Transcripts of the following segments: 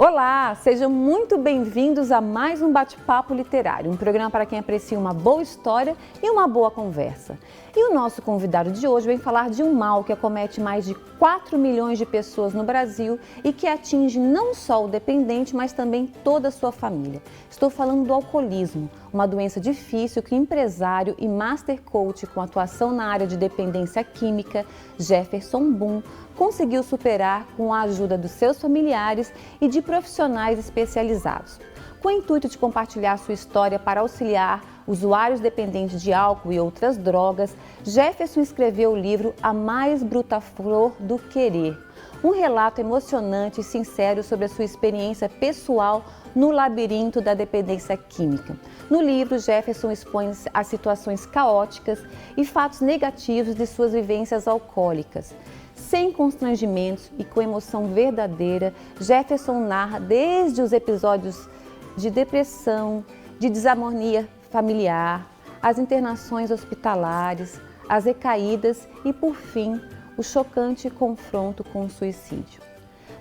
Olá, sejam muito bem-vindos a mais um Bate-Papo Literário, um programa para quem aprecia uma boa história e uma boa conversa. E o nosso convidado de hoje vem falar de um mal que acomete mais de 4 milhões de pessoas no Brasil e que atinge não só o dependente, mas também toda a sua família. Estou falando do alcoolismo, uma doença difícil que o empresário e master coach com atuação na área de dependência química, Jefferson Boom, conseguiu superar com a ajuda dos seus familiares e de profissionais especializados. Com o intuito de compartilhar sua história para auxiliar usuários dependentes de álcool e outras drogas, Jefferson escreveu o livro A Mais Bruta Flor do Querer, um relato emocionante e sincero sobre a sua experiência pessoal no labirinto da dependência química. No livro, Jefferson expõe as situações caóticas e fatos negativos de suas vivências alcoólicas. Sem constrangimentos e com emoção verdadeira, Jefferson narra desde os episódios de depressão, de desarmonia familiar, as internações hospitalares, as recaídas e, por fim, o chocante confronto com o suicídio.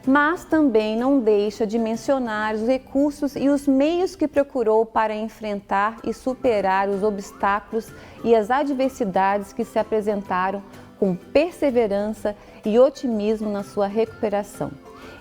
Mas também não deixa de mencionar os recursos e os meios que procurou para enfrentar e superar os obstáculos e as adversidades que se apresentaram com perseverança e otimismo na sua recuperação.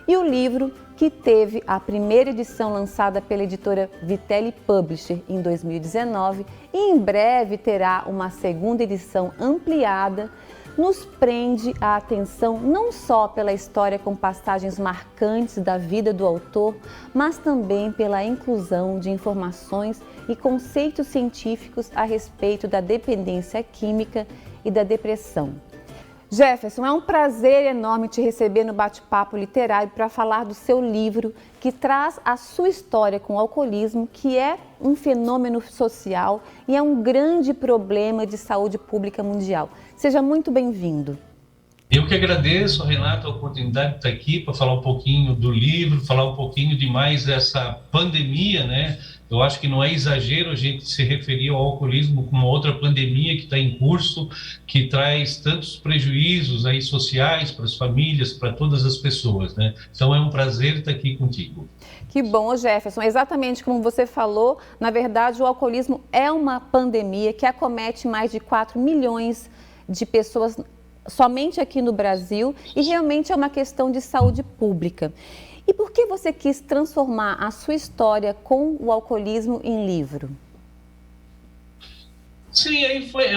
E o livro, que teve a primeira edição lançada pela editora Vitelli Publisher em 2019 e em breve terá uma segunda edição ampliada, nos prende a atenção não só pela história com passagens marcantes da vida do autor, mas também pela inclusão de informações e conceitos científicos a respeito da dependência química e da depressão. Jefferson, é um prazer enorme te receber no Bate-Papo Literário para falar do seu livro, que traz a sua história com o alcoolismo, que é um fenômeno social e é um grande problema de saúde pública mundial. Seja muito bem-vindo. Eu que agradeço, Renata, a oportunidade de estar aqui para falar um pouquinho do livro, falar um pouquinho de mais dessa pandemia, né? Eu acho que não é exagero a gente se referir ao alcoolismo como outra pandemia que está em curso, que traz tantos prejuízos aí sociais para as famílias, para todas as pessoas, né? Então é um prazer estar aqui contigo. Que bom, Jefferson. Exatamente como você falou, na verdade o alcoolismo é uma pandemia que acomete mais de 4 milhões de pessoas somente aqui no Brasil e realmente é uma questão de saúde pública. E por que você quis transformar a sua história com o alcoolismo em livro? Sim, aí foi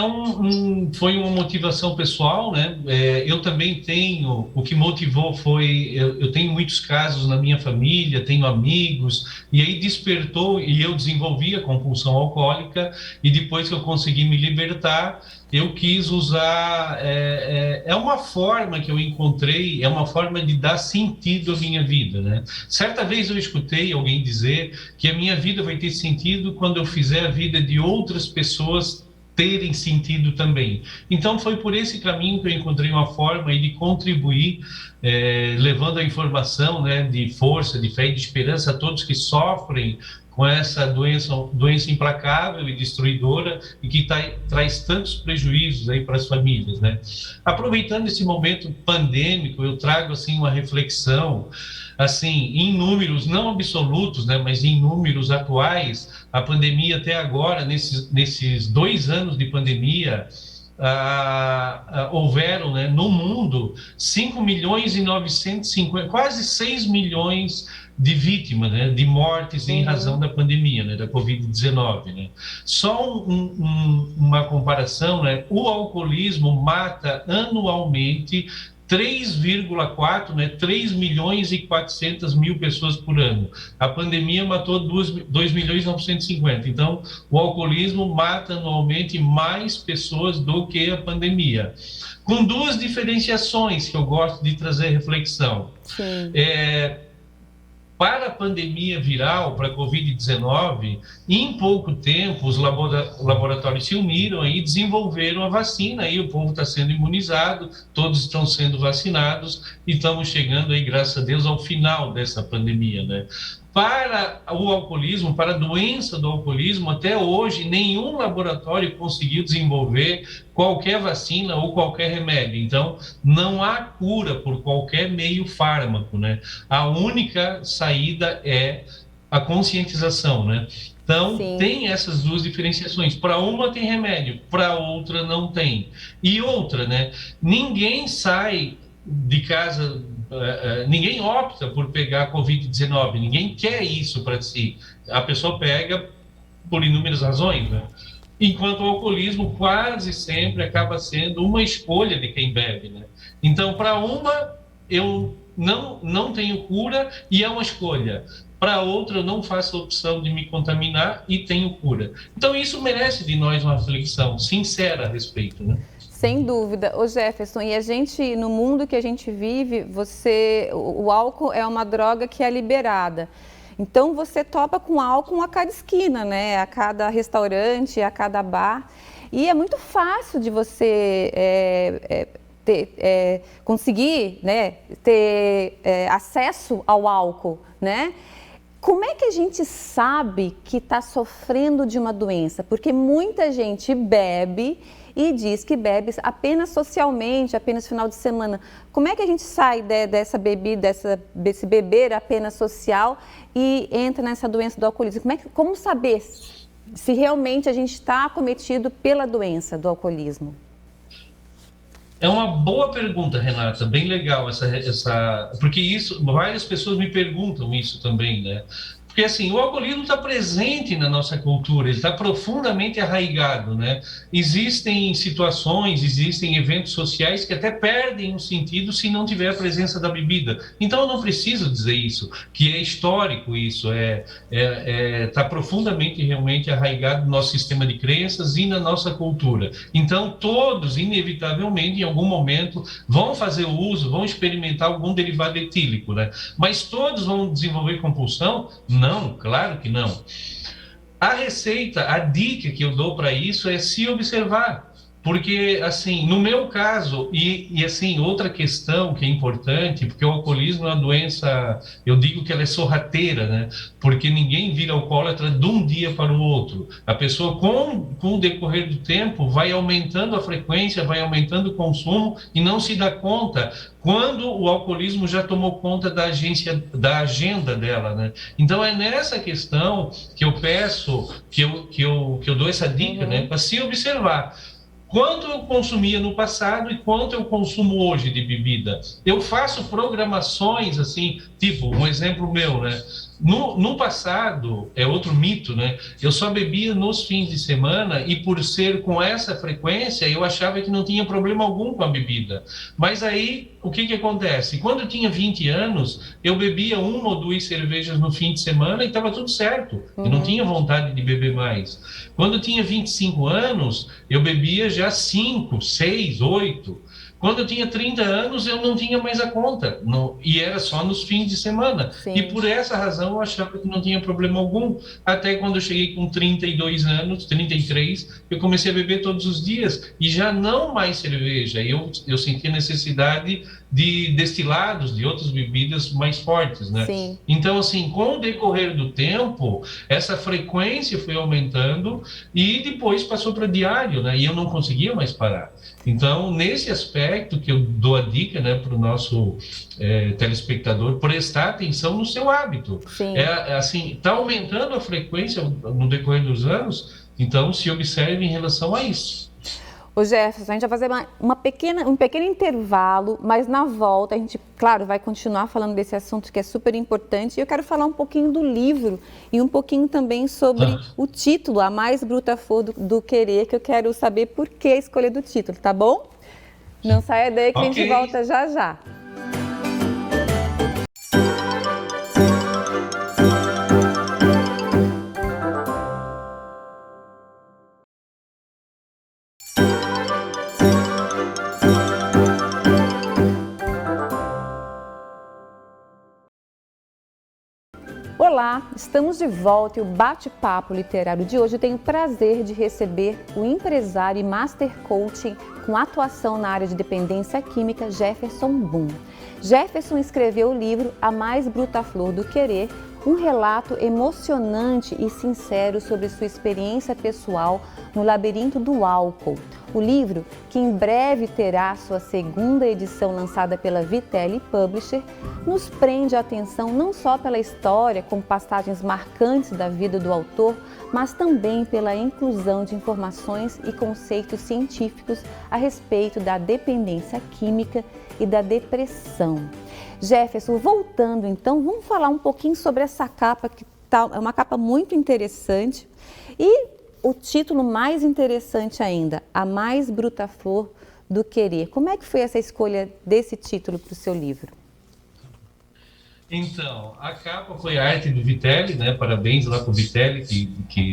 uma motivação pessoal, né? Eu também tenho, o que motivou foi, eu tenho muitos casos na minha família, tenho amigos, e aí despertou, e eu desenvolvi a compulsão alcoólica, e depois que eu consegui me libertar, eu quis usar, é uma forma que eu encontrei, é uma forma de dar sentido à minha vida, né? Certa vez eu escutei alguém dizer que a minha vida vai ter sentido quando eu fizer a vida de outras pessoas terem sentido também. Então foi por esse caminho que eu encontrei uma forma de contribuir, levando a informação, né, de força, de fé e de esperança a todos que sofrem com essa doença implacável e destruidora e que traz tantos prejuízos aí para as famílias, né? Aproveitando esse momento pandêmico, eu trago assim uma reflexão, assim, em números não absolutos, né, mas em números atuais. A pandemia até agora, nesses 2 anos de pandemia, houveram, né, no mundo 5 milhões e 950, quase 6 milhões de vítimas, né, de mortes em razão da pandemia, né, da Covid-19. Né. Só uma comparação, né, o alcoolismo mata anualmente 3,4, né, 3 milhões e 400 mil pessoas por ano. A pandemia matou 2 milhões e 950. Então, o alcoolismo mata anualmente mais pessoas do que a pandemia. Com 2 diferenciações que eu gosto de trazer reflexão. Sim. Para a pandemia viral, para a Covid-19, em pouco tempo os laboratórios se uniram e desenvolveram a vacina, aí o povo está sendo imunizado, todos estão sendo vacinados e estamos chegando aí, graças a Deus, ao final dessa pandemia, né? Para o alcoolismo, para a doença do alcoolismo, até hoje, nenhum laboratório conseguiu desenvolver qualquer vacina ou qualquer remédio. Então, não há cura por qualquer meio fármaco, né? A única saída é a conscientização, né? Então, Sim. tem essas duas diferenciações. Para uma tem remédio, para outra não tem. E outra, né? Ninguém sai de casa, ninguém opta por pegar a Covid-19, ninguém quer isso para si. A pessoa pega por inúmeras razões, né? Enquanto o alcoolismo quase sempre acaba sendo uma escolha de quem bebe, né? Então, para uma, eu não tenho cura e é uma escolha. Para outra, eu não faço a opção de me contaminar e tenho cura. Então, isso merece de nós uma reflexão sincera a respeito, né? Sem dúvida. Ô Jefferson, e a gente, no mundo que a gente vive, o álcool é uma droga que é liberada. Então, você topa com álcool a cada esquina, né? A cada restaurante, a cada bar. E é muito fácil de você conseguir, né, ter acesso ao álcool, né? Como é que a gente sabe que está sofrendo de uma doença? Porque muita gente bebe e diz que bebe apenas socialmente, apenas final de semana. Como é que a gente sai dessa bebida, desse beber apenas social e entra nessa doença do alcoolismo? Como saber se realmente a gente está acometido pela doença do alcoolismo? É uma boa pergunta, Renata, bem legal porque várias pessoas me perguntam isso também, né? Porque assim, o alcoolismo está presente na nossa cultura, ele está profundamente arraigado, né? Existem situações, existem eventos sociais que até perdem o sentido se não tiver a presença da bebida. Então eu não preciso dizer isso, que é histórico isso, está profundamente realmente arraigado no nosso sistema de crenças e na nossa cultura. Então todos, inevitavelmente, em algum momento, vão fazer uso, vão experimentar algum derivado etílico, né? Mas todos vão desenvolver compulsão? Não, claro que não. A receita, a dica que eu dou para isso é se observar. Porque, assim, no meu caso, assim, outra questão que é importante, porque o alcoolismo é uma doença, eu digo que ela é sorrateira, né? Porque ninguém vira alcoólatra de um dia para o outro. A pessoa, com o decorrer do tempo, vai aumentando a frequência, vai aumentando o consumo e não se dá conta quando o alcoolismo já tomou conta da agenda dela, né? Então, é nessa questão que eu peço, que eu dou essa dica, né? Para se observar. Quanto eu consumia no passado e quanto eu consumo hoje de bebida. Eu faço programações, assim, tipo, um exemplo meu, né? No passado, é outro mito, né? Eu só bebia nos fins de semana e por ser com essa frequência, eu achava que não tinha problema algum com a bebida. Mas aí, o que acontece? Quando eu tinha 20 anos, eu bebia 1 ou 2 cervejas no fim de semana e estava tudo certo. Eu não tinha vontade de beber mais. Quando eu tinha 25 anos, eu bebia já 5, 6, 8. Quando eu tinha 30 anos, eu não tinha mais a conta, e era só nos fins de semana. Sim. E por essa razão eu achava que não tinha problema algum. Até quando eu cheguei com 32 anos, 33, eu comecei a beber todos os dias, e já não mais cerveja. Eu senti a necessidade de destilados, de outras bebidas mais fortes, né? Sim. Então, assim, com o decorrer do tempo, essa frequência foi aumentando e depois passou para diário, né? E eu não conseguia mais parar. Então, nesse aspecto que eu dou a dica, né, para o nosso telespectador, prestar atenção no seu hábito. Sim. Assim, está aumentando a frequência no decorrer dos anos, então se observe em relação a isso. Ô Jefferson, a gente vai fazer um pequeno intervalo, mas na volta a gente, claro, vai continuar falando desse assunto que é super importante. E eu quero falar um pouquinho do livro e um pouquinho também sobre o título, A Mais Bruta Flor do Querer, que eu quero saber por que a escolha do título, tá bom? Não saia daí que a gente volta já já. Olá, estamos de volta e o bate-papo literário de hoje eu tenho o prazer de receber o empresário e Master Coaching com atuação na área de dependência química, Jefferson Boom. Jefferson escreveu o livro A Mais Bruta Flor do Querer, um relato emocionante e sincero sobre sua experiência pessoal no labirinto do álcool. O livro, que em breve terá sua segunda edição lançada pela Vitelli Publisher, nos prende a atenção não só pela história, com passagens marcantes da vida do autor, mas também pela inclusão de informações e conceitos científicos a respeito da dependência química e da depressão. Jefferson, voltando então, vamos falar um pouquinho sobre essa capa, que é uma capa muito interessante. E o título mais interessante ainda, A Mais Bruta Flor do Querer. Como é que foi essa escolha desse título para o seu livro? Então, a capa foi a arte do Vitelli, né? Parabéns lá para o Vitelli,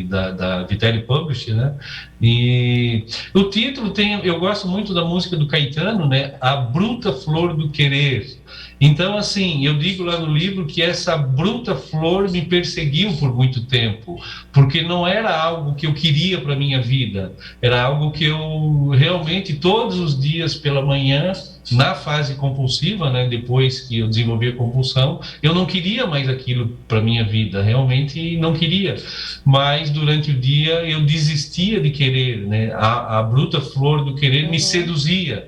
da Vitelli Publisher, né? E o título eu gosto muito da música do Caetano, né? A Bruta Flor do Querer. Então, assim, eu digo lá no livro que essa bruta flor me perseguiu por muito tempo, porque não era algo que eu queria para minha vida, era algo que eu realmente todos os dias pela manhã, na fase compulsiva, né, depois que eu desenvolvi a compulsão, eu não queria mais aquilo para minha vida, realmente não queria, mas durante o dia eu desistia de querer, né, a bruta flor do querer me seduzia.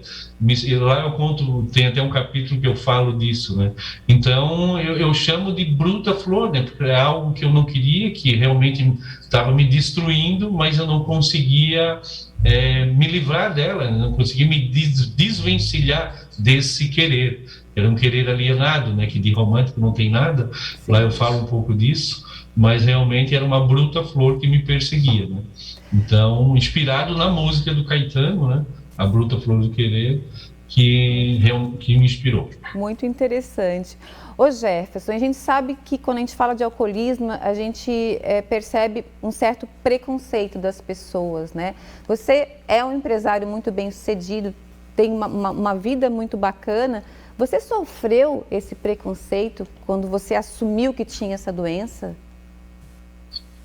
Lá eu conto, tem até um capítulo que eu falo disso, né? Então eu chamo de bruta flor, né? Porque é algo que eu não queria, que realmente estava me destruindo, mas eu não conseguia me livrar dela, não conseguia me desvencilhar desse querer. Era um querer alienado, né? Que de romântico não tem nada. Sim. Lá eu falo um pouco disso, mas realmente era uma bruta flor que me perseguia, né? Então, inspirado na música do Caetano, né? A Bruta Flor do Querer, que me inspirou. Muito interessante. Ô Jefferson, a gente sabe que quando a gente fala de alcoolismo, a gente percebe um certo preconceito das pessoas, né? Você é um empresário muito bem sucedido, tem uma vida muito bacana. Você sofreu esse preconceito quando você assumiu que tinha essa doença?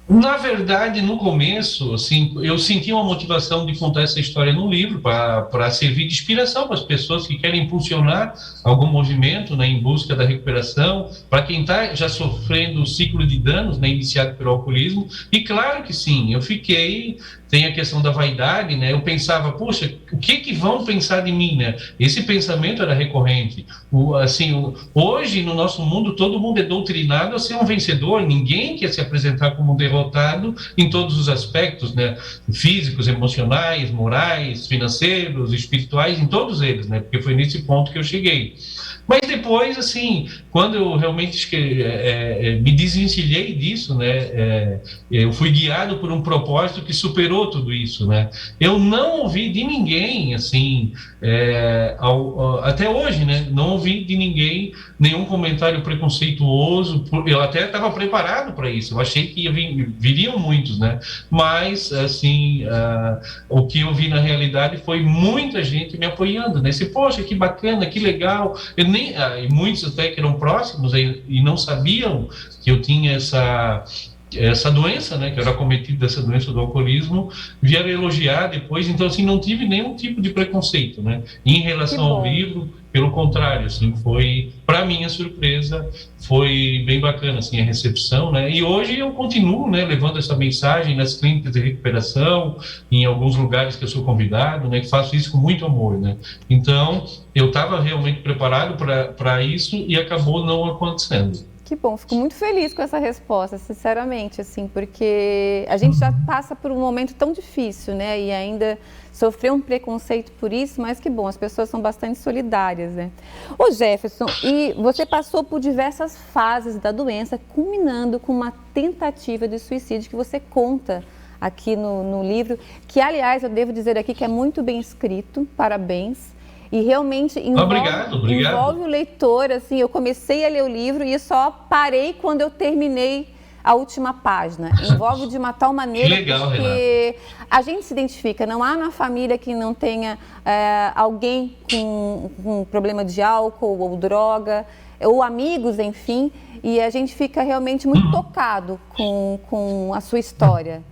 Na verdade, no começo, assim, eu senti uma motivação de contar essa história no livro para servir de inspiração para as pessoas que querem impulsionar algum movimento, né, em busca da recuperação, para quem está já sofrendo o ciclo de danos, né, iniciado pelo alcoolismo. E claro que sim, tem a questão da vaidade, né? Eu pensava, poxa, o que vão pensar de mim, né? Esse pensamento era recorrente. Hoje, no nosso mundo, todo mundo é doutrinado a ser um vencedor, ninguém quer se apresentar como um derrotado em todos os aspectos, né? Físicos, emocionais, morais, financeiros, espirituais, em todos eles, né? Porque foi nesse ponto que eu cheguei. Mas depois, assim, quando eu realmente me desvencilhei disso, né, eu fui guiado por um propósito que superou tudo isso, né? Eu não ouvi de ninguém, assim, até hoje, né, não ouvi de ninguém nenhum comentário preconceituoso. Eu até estava preparado para isso, eu achei que viriam muitos, né? Mas, assim, o que eu vi na realidade foi muita gente me apoiando, né? Poxa, que bacana, que legal. E muitos até que eram próximos e não sabiam que eu tinha essa doença, né, que eu era acometido dessa doença do alcoolismo, vieram elogiar depois. Então, assim, não tive nenhum tipo de preconceito, né, em relação ao livro. Pelo contrário, assim, foi, para minha surpresa, foi bem bacana, assim, a recepção, né, e hoje eu continuo, né, levando essa mensagem nas clínicas de recuperação, em alguns lugares que eu sou convidado, né, que faço isso com muito amor, né. Então, eu estava realmente preparado para isso e acabou não acontecendo. Que bom, fico muito feliz com essa resposta, sinceramente, assim, porque a gente já passa por um momento tão difícil, né, e ainda sofreu um preconceito por isso, mas que bom, as pessoas são bastante solidárias, né. Ô Jefferson, e você passou por diversas fases da doença, culminando com uma tentativa de suicídio que você conta aqui no livro, que, aliás, eu devo dizer aqui que é muito bem escrito, parabéns. E realmente envolve o leitor, assim, eu comecei a ler o livro e só parei quando eu terminei a última página. Envolve de uma tal maneira que a gente se identifica. Não há na família que não tenha alguém com problema de álcool ou droga, ou amigos, enfim, e a gente fica realmente muito tocado com a sua história.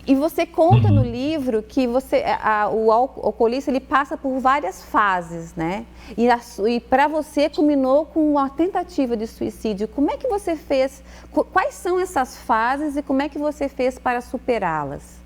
E você conta no livro que o alcoolista ele passa por várias fases, né? E para você culminou com uma tentativa de suicídio. Como é que você fez? Quais são essas fases e como é que você fez para superá-las?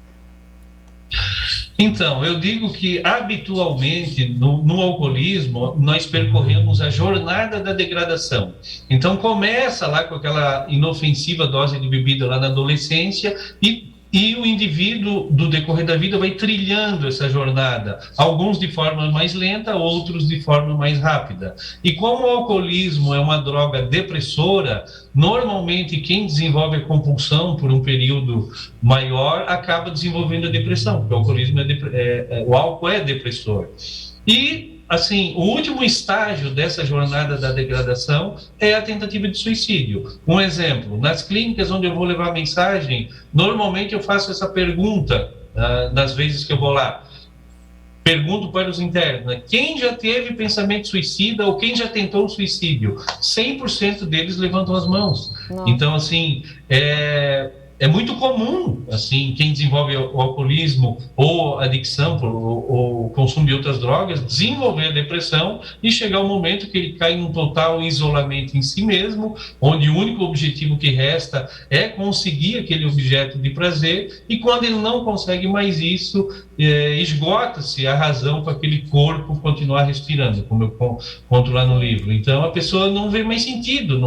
Então, eu digo que habitualmente no alcoolismo nós percorremos a jornada da degradação. Então começa lá com aquela inofensiva dose de bebida lá na adolescência e o indivíduo, do decorrer da vida, vai trilhando essa jornada, alguns de forma mais lenta, outros de forma mais rápida. E como o alcoolismo é uma droga depressora, normalmente quem desenvolve a compulsão por um período maior acaba desenvolvendo a depressão, porque o alcoolismo o álcool é depressor. E assim, o último estágio dessa jornada da degradação é a tentativa de suicídio. Um exemplo, nas clínicas onde eu vou levar a mensagem, normalmente eu faço essa pergunta, nas vezes que eu vou lá. Pergunto para os internos, né? Quem já teve pensamento suicida ou quem já tentou o suicídio? 100% deles levantam as mãos. Não. Então, assim, é muito comum, assim, quem desenvolve o alcoolismo ou adicção ou consumo de outras drogas, desenvolver a depressão e chegar ao momento que ele cai num total isolamento em si mesmo, onde o único objetivo que resta é conseguir aquele objeto de prazer, e quando ele não consegue mais isso, esgota-se a razão para aquele corpo continuar respirando, como eu conto lá no livro. Então a pessoa não vê mais sentido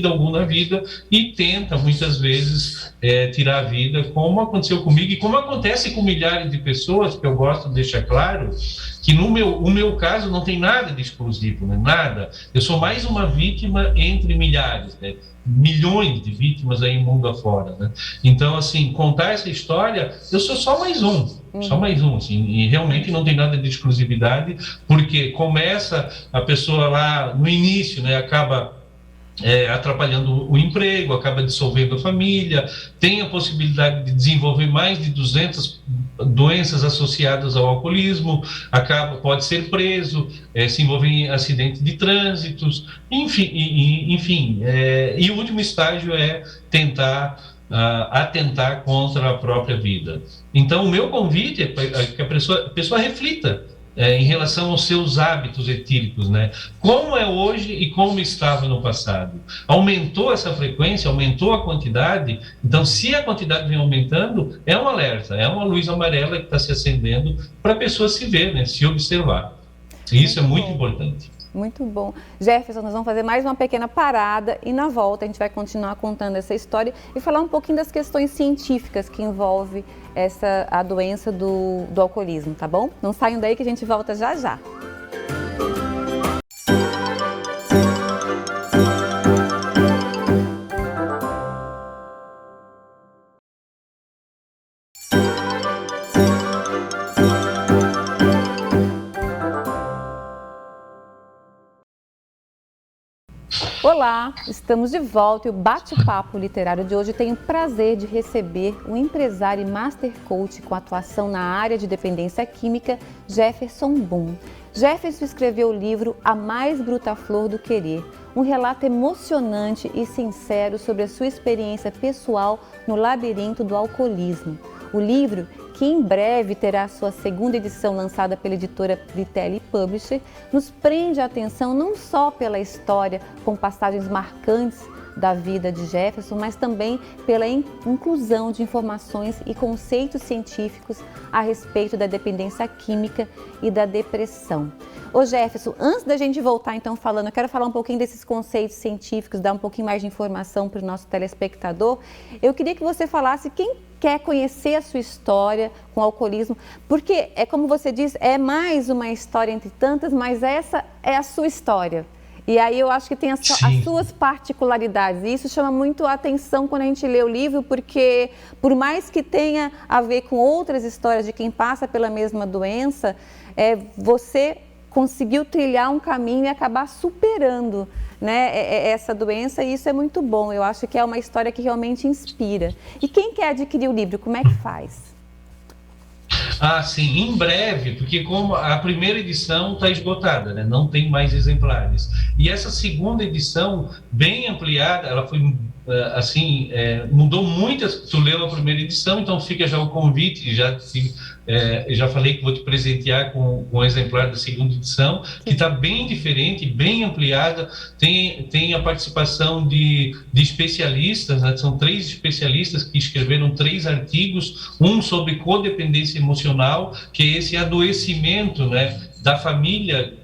algum na vida e tenta muitas vezes tirar a vida, como aconteceu comigo e como acontece com milhares de pessoas, que eu gosto de deixar claro que o meu caso não tem nada de exclusivo, né? Nada. Eu sou mais uma vítima entre milhares, né? Milhões de vítimas aí mundo afora, né? Então, assim, contar essa história, eu sou só mais um, assim, e realmente não tem nada de exclusividade, porque começa a pessoa lá no início, né, acaba atrapalhando o emprego, acaba dissolvendo a família, tem a possibilidade de desenvolver mais de 200 doenças associadas ao alcoolismo, pode ser preso, se envolver em acidentes de trânsitos, enfim, e o último estágio é atentar contra a própria vida. Então, o meu convite é que a pessoa reflita em relação aos seus hábitos etíricos, né? Como é hoje e como estava no passado. Aumentou essa frequência, aumentou a quantidade, então se a quantidade vem aumentando, é um alerta, é uma luz amarela que está se acendendo para a pessoa se ver, né? Se observar. E isso é muito importante. Muito bom. Jefferson, nós vamos fazer mais uma pequena parada e na volta a gente vai continuar contando essa história e falar um pouquinho das questões científicas que envolvem a doença do alcoolismo, tá bom? Não saiam daí que a gente volta já já. Olá, estamos de volta e o bate-papo literário de hoje tem o prazer de receber o empresário e master coach com atuação na área de dependência química, Jefferson Boom. Jefferson escreveu o livro A Mais Bruta Flor do Querer, um relato emocionante e sincero sobre a sua experiência pessoal no labirinto do alcoolismo. O livro, que em breve terá sua segunda edição lançada pela editora Vitelli Publisher, nos prende a atenção não só pela história com passagens marcantes da vida de Jefferson, mas também pela inclusão de informações e conceitos científicos a respeito da dependência química e da depressão. Ô Jefferson, antes da gente voltar então falando, eu quero falar um pouquinho desses conceitos científicos, dar um pouquinho mais de informação para o nosso telespectador. Eu queria que você falasse quem quer conhecer a sua história com o alcoolismo, porque é como você diz, é mais uma história entre tantas, mas essa é a sua história. E aí eu acho que tem as suas particularidades, e isso chama muito a atenção quando a gente lê o livro, porque por mais que tenha a ver com outras histórias de quem passa pela mesma doença, você conseguiu trilhar um caminho e acabar superando, né, essa doença, e isso é muito bom. Eu acho que é uma história que realmente inspira. E quem quer adquirir o livro, como é que faz? Sim, em breve, porque como a primeira edição está esgotada, né? Não tem mais exemplares. E essa segunda edição, bem ampliada, ela foi assim, mudou muito. Tu leu a primeira edição, então fica já o convite, já falei que vou te presentear com um exemplar da segunda edição, que está bem diferente, bem ampliada, tem a participação de especialistas, né? São 3 especialistas que escreveram 3 artigos, um sobre codependência emocional, que é esse adoecimento, né, da família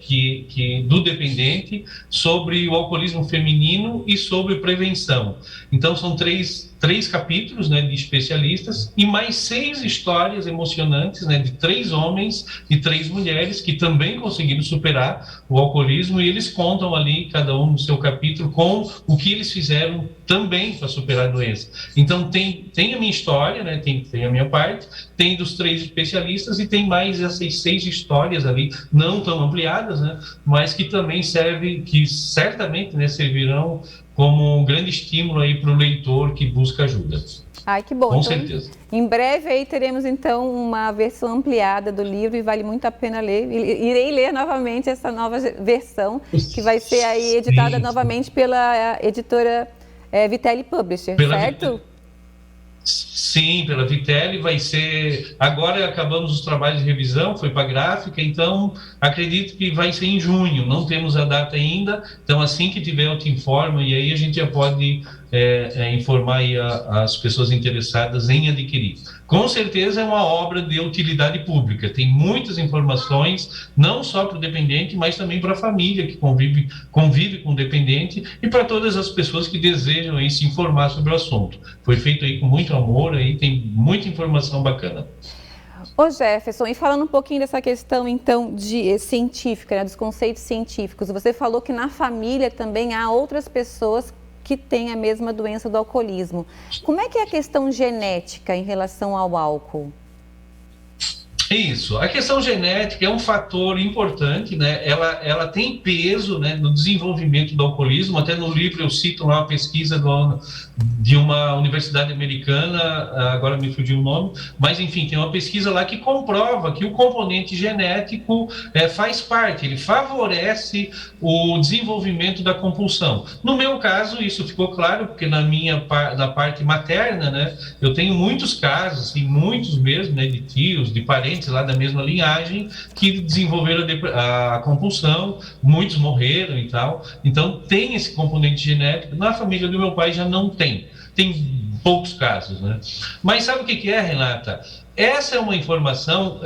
do dependente, sobre o alcoolismo feminino e sobre prevenção. Então, são três capítulos, né, de especialistas e mais 6 histórias emocionantes, né, de 3 homens e 3 mulheres que também conseguiram superar o alcoolismo, e eles contam ali, cada um no seu capítulo, com o que eles fizeram também para superar a doença. Então, tem a minha história, né, tem a minha parte, tem dos 3 especialistas e tem mais essas 6 histórias ali, não tão ampliadas, né, mas que também que certamente, né, servirão como um grande estímulo aí para o leitor que busca ajuda. Ai, que bom. Com então, certeza. Em breve aí teremos então uma versão ampliada do livro e vale muito a pena ler. Irei ler novamente essa nova versão, que vai ser aí editada novamente pela editora Vitelli Publisher, certo? Sim, pela Vitelli vai ser... Agora acabamos os trabalhos de revisão, foi para a gráfica, então acredito que vai ser em junho, não temos a data ainda, então assim que tiver eu te informo, e aí a gente já pode informar aí as pessoas interessadas em adquirir. Com certeza é uma obra de utilidade pública, tem muitas informações, não só para o dependente, mas também para a família que convive com o dependente e para todas as pessoas que desejam aí se informar sobre o assunto. Foi feito aí com muito amor, aí tem muita informação bacana. Ô Jefferson, e falando um pouquinho dessa questão então científica, né, dos conceitos científicos, você falou que na família também há outras pessoas que têm a mesma doença do alcoolismo. Como é que é a questão genética em relação ao álcool? Isso, a questão genética é um fator importante, né? Ela tem peso, né, no desenvolvimento do alcoolismo. Até no livro eu cito lá uma pesquisa de uma universidade americana, agora me fugiu o nome, mas enfim, tem uma pesquisa lá que comprova que o componente genético faz parte, ele favorece o desenvolvimento da compulsão. No meu caso, isso ficou claro, porque na parte materna, né, eu tenho muitos casos, assim, muitos mesmo, né, de tios, de parentes lá da mesma linhagem que desenvolveram a compulsão, muitos morreram e tal. Então tem esse componente genético. Na família do meu pai já não tem poucos casos, né? Mas sabe o que é, Renata? Essa é uma informação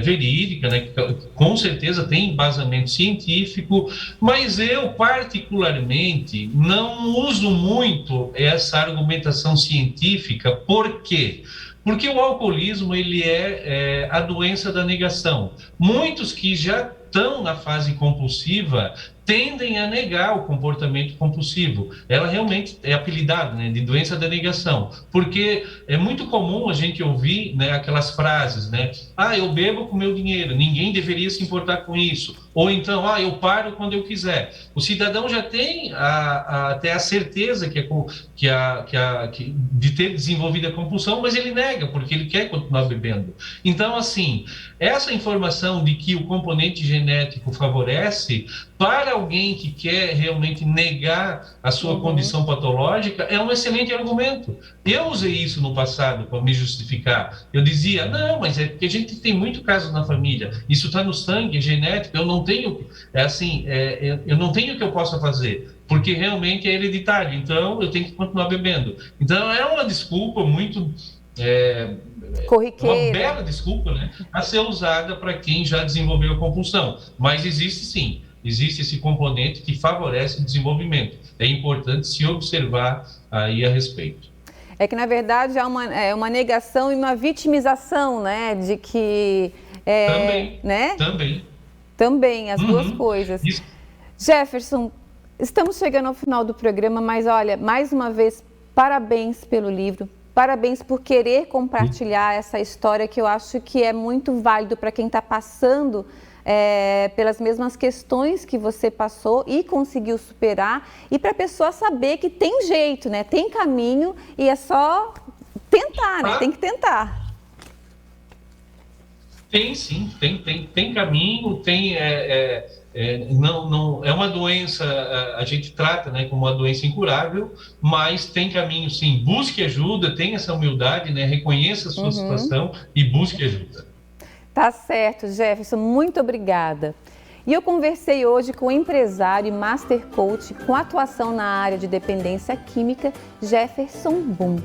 verídica, né? Que com certeza tem embasamento científico, mas eu particularmente não uso muito essa argumentação científica. Por quê? Porque o alcoolismo ele é a doença da negação. Muitos que já estão na fase compulsiva tendem a negar o comportamento compulsivo. Ela realmente é apelidada, né, de doença da negação, porque é muito comum a gente ouvir, né, aquelas frases, né, eu bebo com meu dinheiro, ninguém deveria se importar com isso, ou então, eu paro quando eu quiser. O cidadão já tem até a certeza de ter desenvolvido a compulsão, mas ele nega, porque ele quer continuar bebendo. Então, assim, essa informação de que o componente genético favorece, para alguém que quer realmente negar a sua condição patológica, é um excelente argumento. Eu usei isso no passado para me justificar. Eu dizia, não, mas é porque a gente tem muito caso na família, isso está no sangue, é genético, eu não tenho, eu não tenho o que eu possa fazer, porque realmente é hereditário, então eu tenho que continuar bebendo. Então é uma desculpa muito... corriqueira. Uma bela desculpa, né, a ser usada para quem já desenvolveu a compulsão. Mas existe sim, existe esse componente que favorece o desenvolvimento. É importante se observar aí a respeito. É que, na verdade, há uma negação e uma vitimização, né, de que... Também, né? Também, as duas coisas. Isso. Jefferson, estamos chegando ao final do programa, mas olha, mais uma vez, parabéns pelo livro. Parabéns por querer compartilhar essa história que eu acho que é muito válido para quem está passando pelas mesmas questões que você passou e conseguiu superar, e para a pessoa saber que tem jeito, né? Tem caminho e é só tentar, né? Tem que tentar. Tem sim, tem caminho, não é uma doença, a gente trata, né, como uma doença incurável, mas tem caminho sim. Busque ajuda, tenha essa humildade, né, reconheça a sua situação e busque ajuda. Tá certo, Jefferson, muito obrigada. E eu conversei hoje com o empresário e Master Coach com atuação na área de dependência química, Jefferson Boom.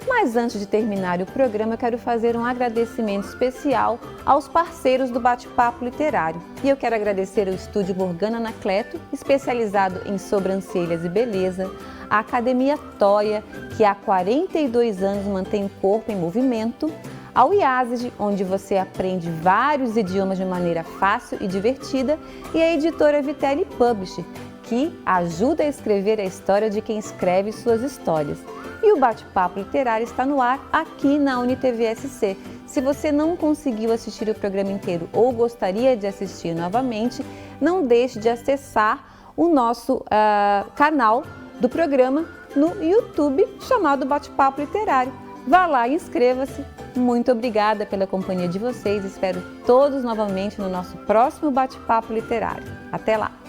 Mas antes de terminar o programa, eu quero fazer um agradecimento especial aos parceiros do Bate-Papo Literário. E eu quero agradecer ao Estúdio Morgana Anacleto, especializado em sobrancelhas e beleza, a Academia Toia, que há 42 anos mantém o corpo em movimento, ao IASIG, onde você aprende vários idiomas de maneira fácil e divertida, e a editora Vitelli Publishing, que ajuda a escrever a história de quem escreve suas histórias. E o Bate-Papo Literário está no ar aqui na UniTV-SC. Se você não conseguiu assistir o programa inteiro ou gostaria de assistir novamente, não deixe de acessar o nosso canal do programa no YouTube, chamado Bate-Papo Literário. Vá lá e inscreva-se. Muito obrigada pela companhia de vocês. Espero todos novamente no nosso próximo Bate-Papo Literário. Até lá!